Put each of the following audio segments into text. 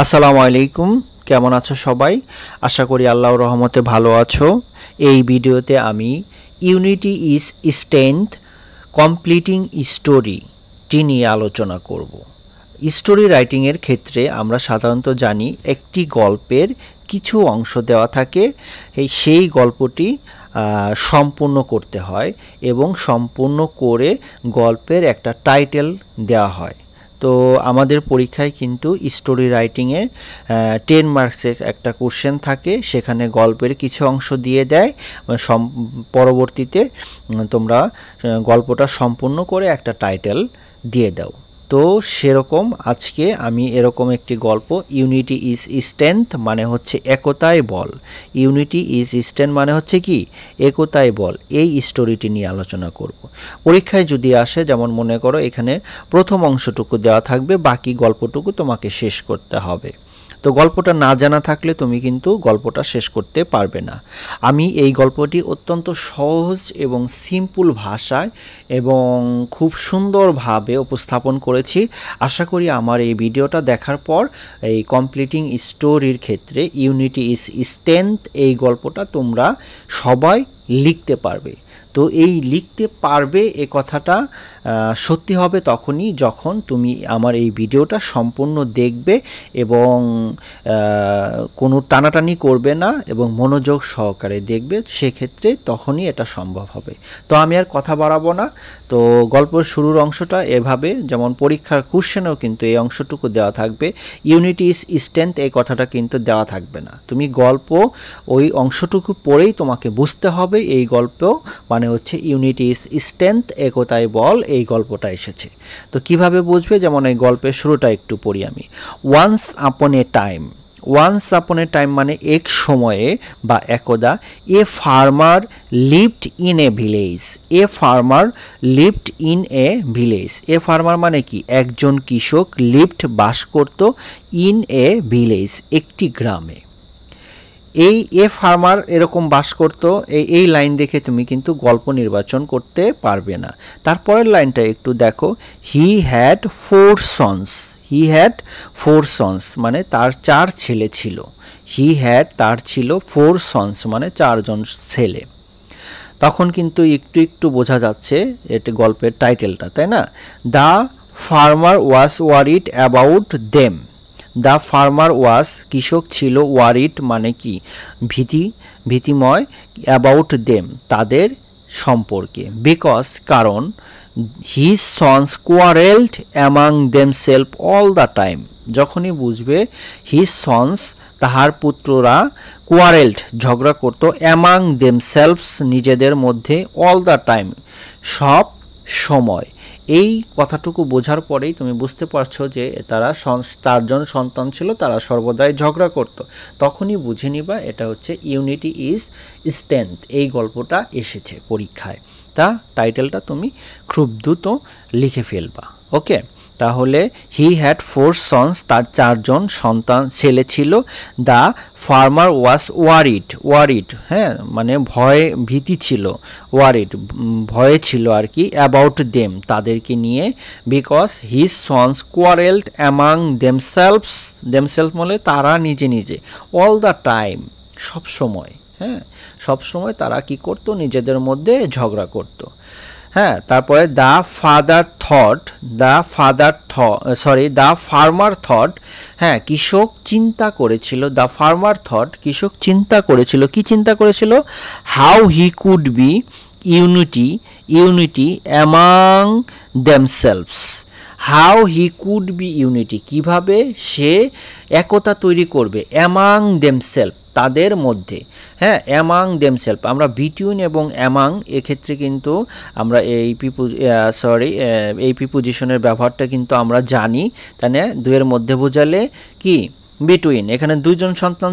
আসসালামু আলাইকুম, কেমন আছো সবাই? আশা করি আল্লাহর রহমতে ভালো আছো। এই ভিডিওতে আমি ইউনিটি ইজ স্ট্রেংথ কমপ্লিটিং স্টোরিটি নিয়ে আলোচনা করব। স্টোরি রাইটিংয়ের ক্ষেত্রে আমরা সাধারণত জানি একটি গল্পের কিছু অংশ দেওয়া থাকে, সেই গল্পটি সম্পূর্ণ করতে হয় এবং সম্পূর্ণ করে গল্পের একটা টাইটেল দেওয়া হয়। তো আমাদের পরীক্ষায় কিন্তু স্টোরি রাইটিংয়ে 10 মার্কসের একটা কোশ্চেন থাকে, সেখানে গল্পের কিছু অংশ দিয়ে দেয়, পরবর্তীতে তোমরা গল্পটা সম্পূর্ণ করে একটা টাইটেল দিয়ে দাও। তো সেরকম আজকে আমি এরকম একটি গল্প, ইউনিটি ইজ স্ট্রেংথ মানে হচ্ছে একতায় বল, ইউনিটি ইজ স্ট্রেংথ মানে হচ্ছে কি একতায় বল, এই স্টোরিটি নিয়ে আলোচনা করব। পরীক্ষায় যদি আসে, যেমন মনে করো এখানে প্রথম অংশটুকু দেওয়া থাকবে, বাকি গল্পটুকু তোমাকে শেষ করতে হবে। তো গল্পটা না জানা থাকলে তুমি কিন্তু গল্পটা শেষ করতে পারবে না। আমি এই গল্পটি অত্যন্ত সহজ এবং সিম্পল ভাষায় এবং খুব সুন্দরভাবে উপস্থাপন করেছি। আশা করি আমার এই ভিডিওটা দেখার পর এই কমপ্লিটিং স্টোরির ক্ষেত্রে ইউনিটি ইজ স্ট্রেংথ এই গল্পটা তোমরা সবাই লিখতে পারবে। তো এই লিখতে পারবে এ কথাটা সত্যি হবে তখনই যখন তুমি আমার এই ভিডিওটা সম্পূর্ণ দেখবে এবং কোনো টানাটানি করবে না এবং মনোযোগ সহকারে দেখবে, সেক্ষেত্রে তখনই এটা সম্ভব হবে। তো আমি আর কথা বাড়াবো না। তো গল্পের শুরুর অংশটা এভাবে, যেমন পরীক্ষার কোশ্চেনেও কিন্তু এই অংশটুকু দেওয়া থাকবে, ইউনিটি ইজ স্ট্রেংথ এই কথাটা কিন্তু দেওয়া থাকবে না। তুমি গল্প ওই অংশটুকু পড়েই তোমাকে বুঝতে হবে এই গল্প মানে হচ্ছে ইউনিটি ইজ স্ট্রেংথ একতায় বল, এই গল্পটা এসেছে। তো কিভাবে বুঝবে, যেমন এই গল্পের শুরুটা একটু পড়ি আমি। ওয়ান্স আপন এ টাইম, ওয়ান্স আপন এ টাইম মানে এক সময়ে বা একদা, a farmer lived in a village, a farmer lived in a village, a farmer মানে কি একজন কৃষক, লিভড বাস করত, ইন এ ভিলেজ একটি গ্রামে। এই এ ফার্মার এরকম বাস করতো, এই লাইন দেখে তুমি কিন্তু গল্প নির্বাচন করতে পারবে না। তারপরের লাইনটা একটু দেখো, he had 4 sons, he had 4 sons মানে তার 4 ছেলে ছিল, হি হ্যাড তার ছিল 4 সন্স মানে 4 জন ছেলে। তখন কিন্তু একটু একটু বোঝা যাচ্ছে এটা গল্পের টাইটেলটা, তাই না? The farmer was worried about them, the farmer ওয়াজ কৃষক ছিল, ওয়ারিড মানে কি ভীতিময়, অ্যাবাউট দেম তাদের সম্পর্কে, বিকজ কারণ, his sons quarrelled among themselves all the time, যখনই বুঝবে হিজ সন্স তাহার পুত্ররা, কোয়ারেলড ঝগড়া করত, অ্যামাং দেমসেলভস নিজেদের মধ্যে, অল দ্য টাইম সব সময়। এই কথাটুকু বোঝার পরেই তুমি বুঝতে পারছো যে তারা 4 জন সন্তান ছিল, তারা সর্বদাই ঝগড়া করত। তখনই বুঝে নিবা এটা হচ্ছে ইউনিটি ইজ স্ট্রেংথ এই গল্পটা এসেছে পরীক্ষায়। তা টাইটেলটা তুমি খুব দ্রুত লিখে ফেলবা। ওকে, তাহলে হি হ্যাড 4 সন্স তার 4 জন সন্তান ছেলে ছিল, the farmer was worried, worried হ্যাঁ মানে ভীতি ছিল, ওয়ারিড ভয়ে ছিল আর কি, অ্যাবাউট দেম তাদেরকে নিয়ে, because his sons quarrelled among themselves, themselves মানে তারা নিজে নিজে, অল দ্য টাইম সব সময়, হ্যাঁ সব সময় তারা কি করতো নিজেদের মধ্যে ঝগড়া করতো। হ্যাঁ, তারপরে দ্য ফার্মার থট, হ্যাঁ কৃষক চিন্তা করেছিল, দ্য ফার্মার থট কৃষক চিন্তা করেছিল, কি চিন্তা করেছিল, how he could be unity among themselves, how he could be unity কিভাবে সে একতা তৈরি করবে, অ্যামাং দেমসেলফ তাদের মধ্যে, হ্যাঁ অ্যামাং দেমসেলফ, আমরা বিটুইন এবং অ্যামাং এক্ষেত্রে কিন্তু আমরা এই প্রিপোজিশনের ব্যবহারটা কিন্তু আমরা জানি, তাই না? দুইয়ের মধ্যে বোঝালে কি বিটুইন, এখানে 2 জন সন্তান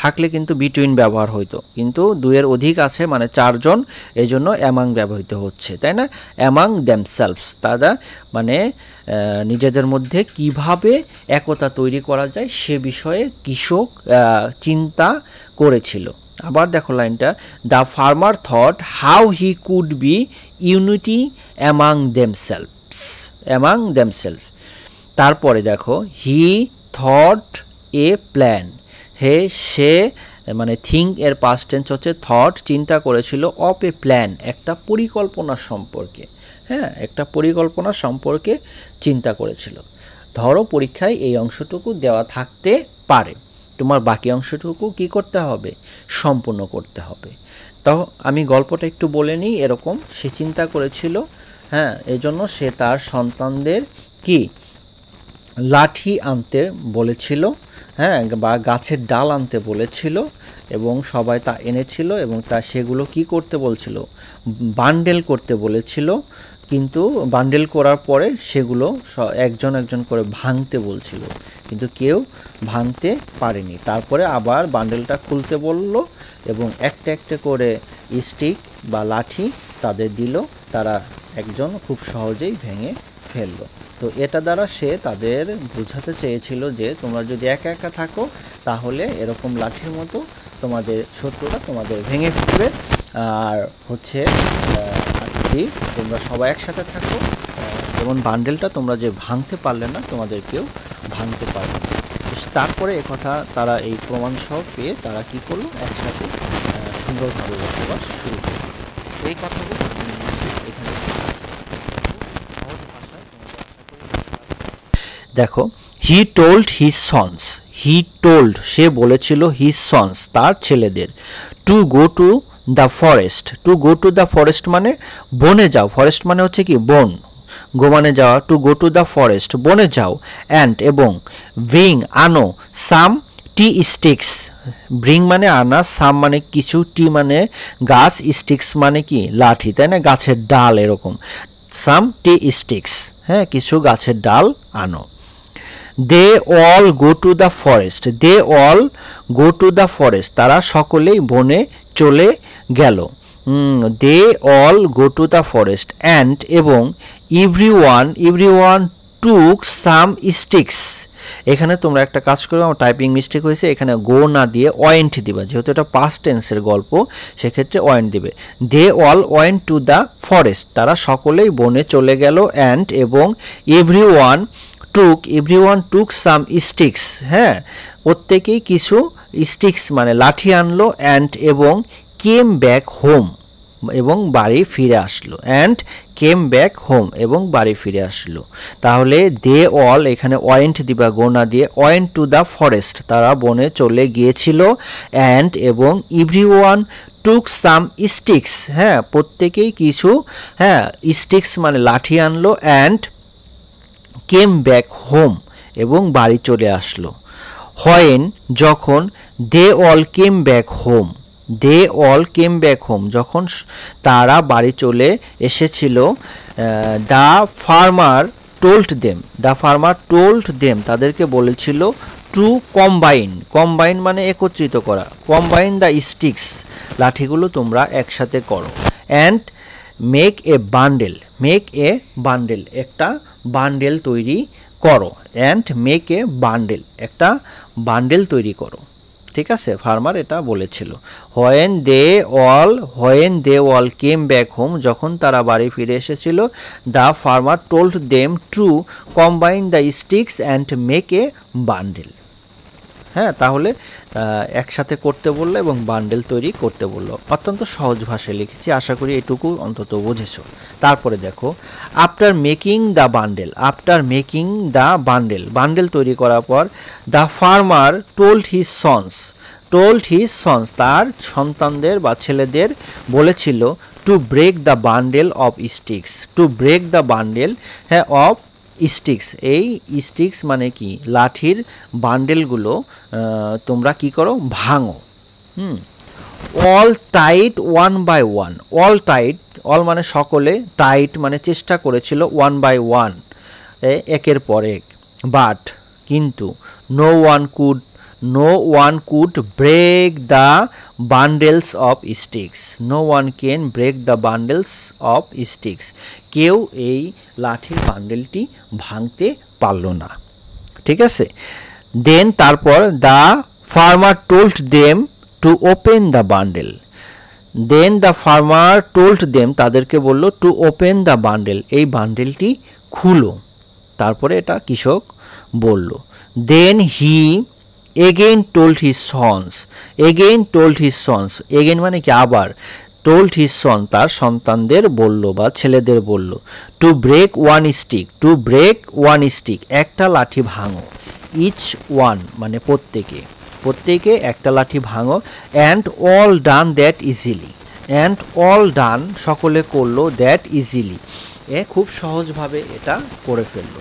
থাকলে কিন্তু বিটুইন ব্যবহার হইতো, কিন্তু 2-এর অধিক আছে মানে 4 জন, এই জন্য অ্যামাং ব্যবহৃত হচ্ছে, তাই না? অ্যামাং দেমসেলভস তারা মানে নিজেদের মধ্যে কিভাবে একতা তৈরি করা যায় সে বিষয়ে কৃষক চিন্তা করেছিল। আবার দেখো লাইনটা, the farmer thought how he could be unity among themselves, তারপরে দেখো হি থট এ প্ল্যান। সে মানে থিঙ্ক এর পাস্ট টেন্স হচ্ছে থট, চিন্তা করেছিল, অফ এ প্ল্যান একটা পরিকল্পনা সম্পর্কে। হ্যাঁ, একটা পরিকল্পনা সম্পর্কে চিন্তা করেছিল। ধরো পরীক্ষায় এই অংশটুকু দেওয়া থাকতে পারে, তোমার বাকি অংশটুকু কি করতে হবে, সম্পূর্ণ করতে হবে। তো আমি গল্পটা একটু বলে নিই। এরকম সে চিন্তা করেছিল, হ্যাঁ, এজন্য সে তার সন্তানদের কি লাঠি আনতে বলেছিল, হ্যাঁ, বা গাছের ডাল আনতে বলেছিল, এবং সবাই তা এনেছিল এবং সেগুলো কি করতে বলছিল, বান্ডেল করতে বলেছিল। কিন্তু বান্ডেল করার পরে সেগুলো একজন একজন করে ভাঙতে বলছিল, কিন্তু কেউ ভাঙতে পারেনি। তারপরে আবার বান্ডেলটা খুলতে বলল এবং একটা একটা করে স্টিক বা লাঠি তাদের দিল, তারা একজন খুব সহজেই ভেঙে ফেললো। তো এটা দ্বারা সে তাদের বোঝাতে চেয়েছিল যে তোমরা যদি একা একা থাকো তাহলে এরকম লাঠির মতো তোমাদের শত্রুরা তোমাদের ভেঙে ফেলবে, আর হচ্ছে যদি তোমরা সবাই একসাথে থাকো, যেমন বান্ডেলটা তোমরা যে ভাঙতে পারলে না, তোমাদের কেউ ভাঙতে পারবে না। তারপরে একথা তারা এই প্রমাণ সহ পেয়ে তারা কি করলো, একসাথে সুন্দরভাবে বসবাস শুরু করলো। এই কথাগুলো এখানে দেখো, he told his sons, he told সে বলেছিল, হিজ সন্স তার ছেলেদের, to go to the forest. To go to the forest মানে বনে যাও, ফরেস্ট মানে হচ্ছে কি বন, গো মানে যাওয়া, two go to the forest বনে যাও, অ্যান্ড এবং ব্রিং আনো, সাম টি স্টিক্স, ব্রিং মানে আনা, সাম মানে কিছু, টি মানে গাছ, স্টিক্স মানে কি লাঠি, তাই না, গাছের ডাল এরকম, সাম টি স্টিক্স, হ্যাঁ, কিছু গাছের ডাল আনো। They all go to the forest, they all go to the forest তারা সকলেই বনে চলে গেল। They all go to the forest, and এবং এভরিওয়ান টুক সাম স্টিক্স। এখানে তোমরা একটা কাজ করবে, আমার টাইপিং মিস্টেক হয়েছে, এখানে গো না দিয়ে ওয়েন্ট দিবা, যেহেতু এটা পাস্ট টেন্সের গল্প সেক্ষেত্রে ওয়েন্ট দিবে। They all went to the forest তারা সকলেই বনে চলে গেল, অ্যান্ড এবং এভরিওয়ান টুক সাম স্টিক্স, হ্যাঁ, প্রত্যেকেই কিছু স্টিক্স মানে লাঠি আনলো, অ্যান্ড এবং কেম ব্যাক হোম এবং বাড়ি ফিরে আসলো, অ্যান্ড কেম ব্যাক হোম এবং বাড়ি ফিরে আসলো। তাহলে দে অল এখানে ওয়েন্ট দিবা, গোনা দিয়ে, ওয়েন্ট টু দ্য ফরেস্ট তারা বনে চলে গিয়েছিল, অ্যান্ড এবং এভরিওয়ান টুক সাম স্টিক্স, হ্যাঁ, প্রত্যেকেই কিছু, হ্যাঁ, স্টিক্স মানে লাঠি আনলো, অ্যান্ড কেম ব্যাক হোম এবং বাড়ি চলে আসলো। হোয়েন যখন, they all came back home, they all came back home যখন তারা বাড়ি চলে এসেছিল, the farmer told them, the farmer told them তাদেরকে বলেছিল, টু কম্বাইন মানে একত্রিত করা, কম্বাইন দ্য স্টিক্স লাঠিগুলো তোমরা একসাথে করো, অ্যান্ড মেক এ বান্ডেল একটা বান্ডেল তৈরি করো, অ্যান্ড মেক এ বান্ডেল একটা বান্ডেল তৈরি করো। ঠিক আছে, ফার্মার এটা বলেছিল। When they all came back home যখন তারা বাড়ি ফিরে এসেছিল, the farmer told them to combine the sticks and make a bundle. হ্যাঁ, তাহলে একসাথে করতে বললো এবং বান্ডেল তৈরি করতে বললো। অত্যন্ত সহজ ভাষায় লিখেছি, আশা করি এটুকু অন্তত বুঝেছো। তারপরে দেখো, আফটার মেকিং দ্য বান্ডেল তৈরি করার পর, the farmer told his sons তার সন্তানদের বা ছেলেদের বলেছিল, to break the bundle of sticks, হ্যাঁ, অফ স্টিক্স। এই স্টিক্স মানে কি লাঠির বান্ডেলগুলো তোমরা কি করো, ভাঙো। অল টাইট ওয়ান বাই ওয়ান, অল মানে সকলে, টাইট মানে চেষ্টা করেছিল, ওয়ান বাই ওয়ান একের পর এক, বাট কিন্তু, no one could break the bundles of sticks, no one can break the bundles of sticks, কেউ এই লাঠির বান্ডেলটি ভাঙতে পারল না। ঠিক আছে, দেন তারপর, the farmer told them to open the bundle, তাদেরকে বলল, টু ওপেন দ্য বান্ডেল এই বান্ডেলটি খুলো। তারপরে এটা কৃষক বলল, then he again told his sons, again told his sons, again মানে কি আবার, টোল্ড হিজ সন তার সন্তানদের বলল বা ছেলেদের বলল, to break one stick, to break one stick একটা লাঠি ভাঙো, ইচ ওয়ান মানে প্রত্যেকে, প্রত্যেকে একটা লাঠি ভাঙো, and all done that easily, and all done সকলে করলো, দ্যাট ইজিলি খুব সহজভাবে এটা করে ফেললো,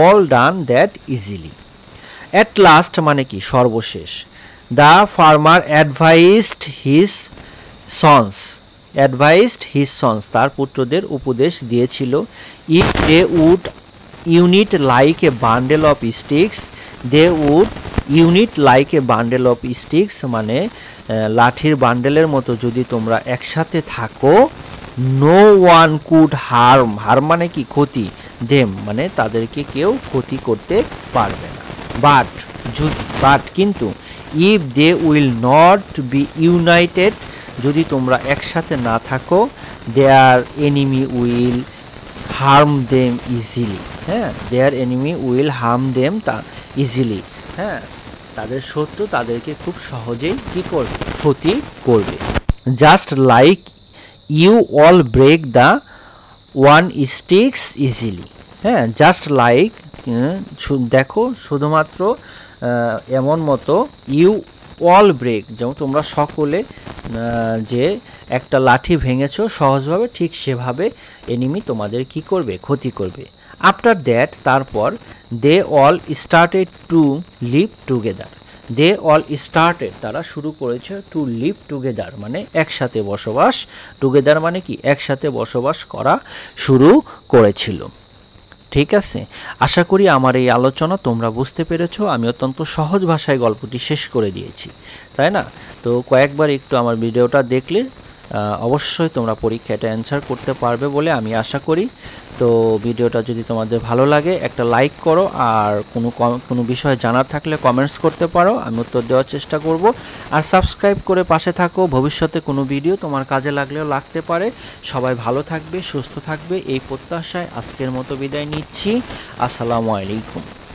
all done that easily. At last মানে কি সর্বশেষ, the farmer advised his sons, advised his sons তার পুত্রদের উপদেশ দিয়েছিল, if they would unite like a bundle of sticks, they would unite like a bundle of sticks মানে লাঠির বান্ডেলের মতো যদি তোমরা একসাথে থাকো, no one could harm, harm মানে কি ক্ষতি, দেম মানে তাদেরকে কেউ ক্ষতি করতে পারবে না, বাট বাট কিন্তু, if they will not be united যদি তোমরা একসাথে না থাকো, their enemy will harm them easily, হ্যাঁ their enemy will harm them তা ইজিলি, হ্যাঁ তাদের শত্রু তাদেরকে খুব সহজেই কি করবে, ক্ষতি করবে। Just like you all break the one sticks easily, হ্যাঁ জাস্ট লাইক দেখো শুধুমাত্র এমন মতো, ইউ অল ব্রেক যেমন তোমরা সকলে যে একটা লাঠি ভেঙেছো সহজভাবে, ঠিক সেভাবে এনিমি তোমাদের কি করবে, ক্ষতি করবে। আফটার দ্যাট তারপর, they all started to live together, they all started তারা শুরু করেছে, টু লিভ টুগেদার মানে একসাথে বসবাস, টুগেদার মানে কি একসাথে বসবাস করা শুরু করেছিল। ঠিক আছে, আশা করি আমার এই আলোচনা তোমরা বুঝতে পেরেছো, আমি অত্যন্ত সহজ ভাষায় গল্পটি শেষ করে দিয়েছি, তাই না? তো কয়েকবার একটু আমার ভিডিওটা দেখলে অবশ্যই তোমরা পরীক্ষাটা অ্যান্সার করতে পারবে বলে আমি আশা করি। তো ভিডিওটা যদি তোমাদের ভালো লাগে একটা লাইক করো, আর কোনো বিষয় জানার থাকলে কমেন্টস করতে পারো, আমি উত্তর দেওয়ার চেষ্টা করব। আর সাবস্ক্রাইব করে পাশে থাকো, ভবিষ্যতে কোনো ভিডিও তোমার কাজে লাগলেও লাগতে পারে। সবাই ভালো থাকবে, সুস্থ থাকবে এই প্রত্যাশায় আজকের মতো বিদায় নিচ্ছি। আসসালামু আলাইকুম।